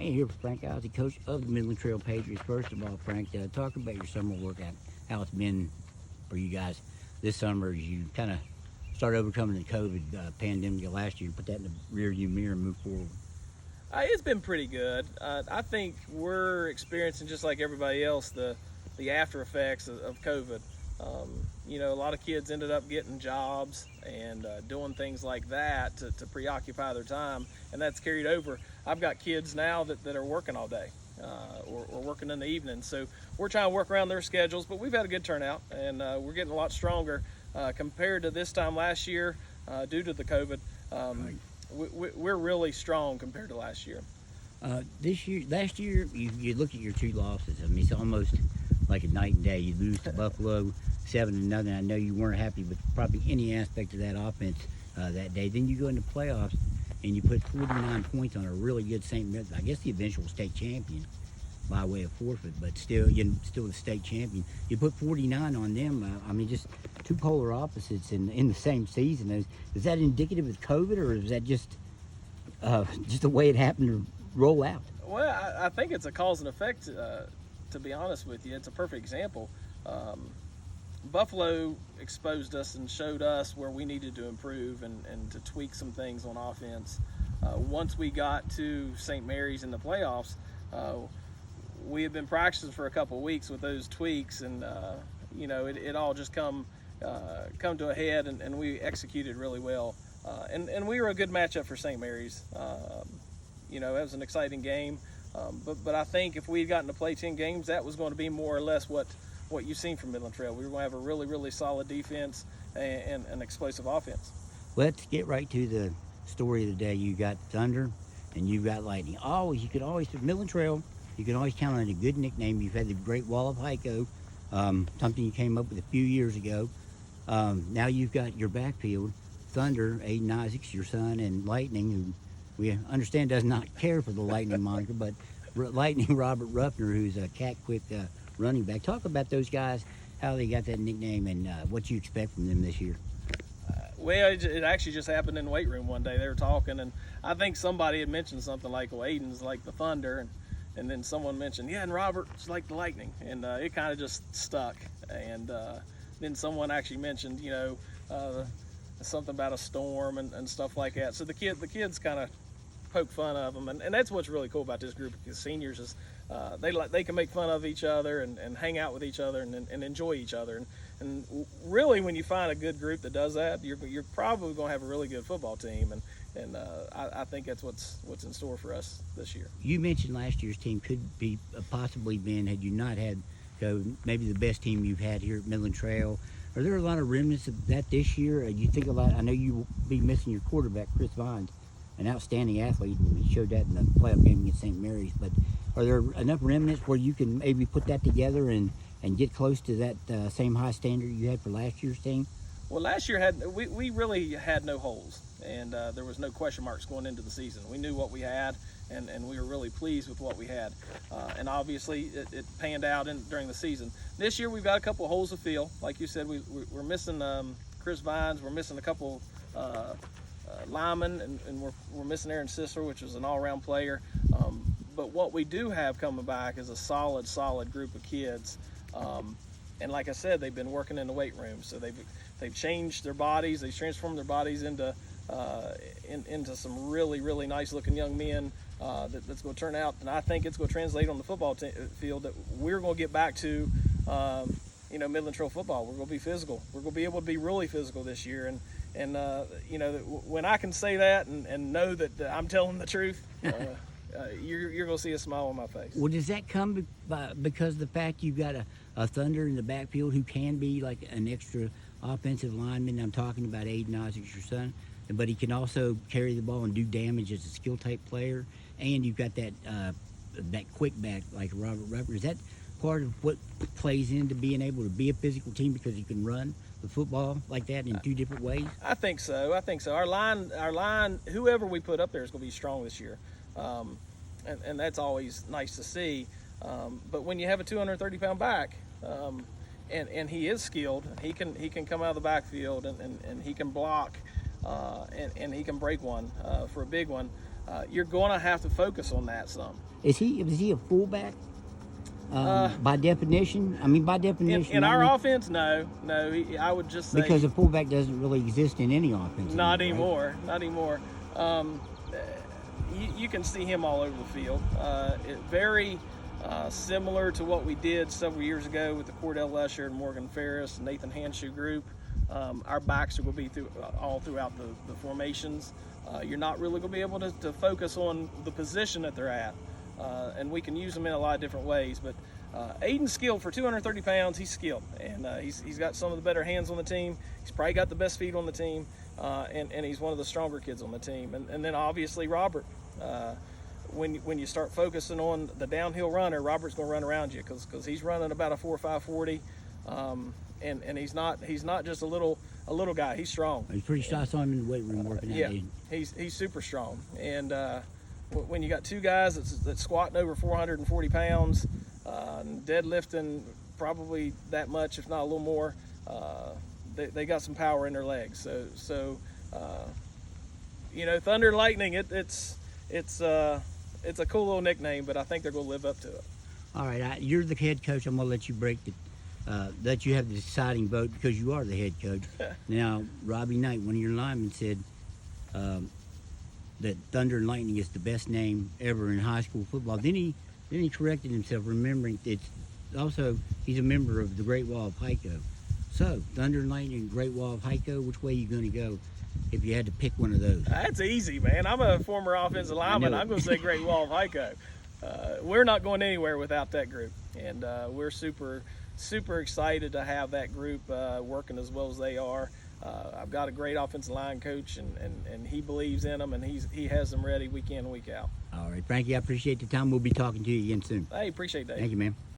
Hey, here with Frank Ozzie, coach of the Midland Trail Patriots. First of all, Frank, talk about your summer workout, how it's been for you guys this summer as you kind of start overcoming the COVID pandemic last year, put that in the rearview mirror and move forward. It's been pretty good. I think we're experiencing, just like everybody else, the after effects of COVID. A lot of kids ended up getting jobs and doing things like that to preoccupy their time, and that's carried over. I've got kids now that are working all day or working in the evening, so we're trying to work around their schedules, but we've had a good turnout, and we're getting a lot stronger compared to this time last year due to the COVID. Right. We're really strong compared to last year. Last year, you look at your two losses. I mean, it's almost like a night and day. You lose to Buffalo 7-0. I know you weren't happy with probably any aspect of that offense that day. Then you go into playoffs and you put 49 points on a really good St. Mary's. I guess the eventual state champion by way of forfeit, but still, you're still the state champion. You put 49 on them. I mean, just two polar opposites in the same season. Is that indicative of COVID, or is that just the way it happened to roll out? Well, I think it's a cause and effect. To be honest with you, it's a perfect example. Buffalo exposed us and showed us where we needed to improve and to tweak some things on offense. Once we got to St. Mary's in the playoffs, we had been practicing for a couple of weeks with those tweaks, and it all just come to a head, and we executed really well. And we were a good matchup for St. Mary's. It was an exciting game. But I think if we had gotten to play 10 games, that was going to be more or less what you've seen from Midland Trail. We were going to have a really, really solid defense and an explosive offense. Let's get right to the story of the day. You got Thunder and you've got Lightning. Midland Trail, you can always count on a good nickname. You've had the great Wall of Heiko, something you came up with a few years ago. Now you've got your backfield, Thunder, Aiden Isaacs, your son, and Lightning, who we understand does not care for the Lightning moniker, but Lightning Robert Ruffner, who's a quick running back. Talk about those guys, how they got that nickname, and what you expect from them this year. Well, it actually just happened in the weight room one day. They were talking, and I think somebody had mentioned something like, well, Aiden's like the Thunder, and then someone mentioned, yeah, and Robert's like the Lightning, and it kind of just stuck. And then someone actually mentioned, something about a storm and stuff like that. So the kids kind of poke fun of them, and that's what's really cool about this group of seniors is they can make fun of each other and hang out with each other and enjoy each other. And really, when you find a good group that does that, you're probably going to have a really good football team. And I think that's what's in store for us this year. You mentioned last year's team could be possibly been, had you not had COVID, maybe the best team you've had here at Midland Trail. Are there a lot of remnants of that this year? You think a lot. I know you will be missing your quarterback, Chris Vines, an outstanding athlete, and he showed that in the playoff game against St. Mary's. But are there enough remnants where you can maybe put that together and get close to that same high standard you had for last year's team? Well, last year we really had no holes, and there was no question marks going into the season. We knew what we had, and we were really pleased with what we had. And obviously, it panned out during the season. This year, we've got a couple of holes to fill. Like you said, we're missing Chris Vines. We're missing a couple linemen, and we're missing Aaron Sisler, which was an all-around player. But what we do have coming back is a solid group of kids. And like I said, they've been working in the weight room, so they've changed their bodies. They've transformed their bodies into some really, really nice-looking young men that's going to turn out, and I think it's going to translate on the football field that we're going to get back to, Midland Trail football. We're going to be physical. We're going to be able to be really physical this year, and when I can say that and know that I'm telling the truth, you're going to see a smile on my face. Well, does that come because of the fact you've got a Thunder in the backfield who can be like an extra offensive lineman? I'm talking about Aiden Isaacs, your son, but he can also carry the ball and do damage as a skill-type player. And you've got that quick back like Robert Ruffner. Is that part of what plays into being able to be a physical team because you can run the football like that in two different ways? I think so. Our line, whoever we put up there is going to be strong this year. And that's always nice to see. But when you have a 230-pound back, and he is skilled, he can come out of the backfield and he can block, and he can break one for a big one. you're going to have to focus on that some. Is he a fullback? By definition, I mean by definition. In our I mean, offense, no. I would just say because a fullback doesn't really exist in any offense. not anymore, anymore. Not anymore. You can see him all over the field. Very similar to what we did several years ago with the Cordell Lesher and Morgan Ferris and Nathan Hanshoe group. Our backs are going to be all throughout the formations. You're not really going to be able to focus on the position that they're at. And we can use them in a lot of different ways. But Aiden's skilled. For 230 pounds, he's skilled. And he's got some of the better hands on the team. He's probably got the best feet on the team. And he's one of the stronger kids on the team. And then obviously Robert. When you start focusing on the downhill runner, Robert's going to run around you because he's running about a 4.5 40. And he's not just a little guy. He's strong. He's pretty strong. I saw him in the weight room working out. Yeah, he's super strong. And when you got two guys that's squatting over 440 pounds, deadlifting probably that much, if not a little more, they got some power in their legs. So Thunder and Lightning. It's a cool little nickname, but I think they're going to live up to it. All right, you're the head coach. I'm going to let you let you have the deciding vote because you are the head coach. Now, Robbie Knight, one of your linemen, said that Thunder and Lightning is the best name ever in high school football. Then he corrected himself, remembering he's a member of the Great Wall of Hyco. So, Thunder and Lightning, Great Wall of Hyco, which way are you going to go if you had to pick one of those? That's easy, man. I'm a former offensive lineman. I'm going to say Great Wall of Hyco. We're not going anywhere without that group, and we're super excited to have that group working as well as they are. I've got a great offensive line coach, and he believes in them, and he has them ready week in and week out. All right, Frankie, I appreciate the time. We'll be talking to you again soon. Hey, appreciate that. Thank you, man.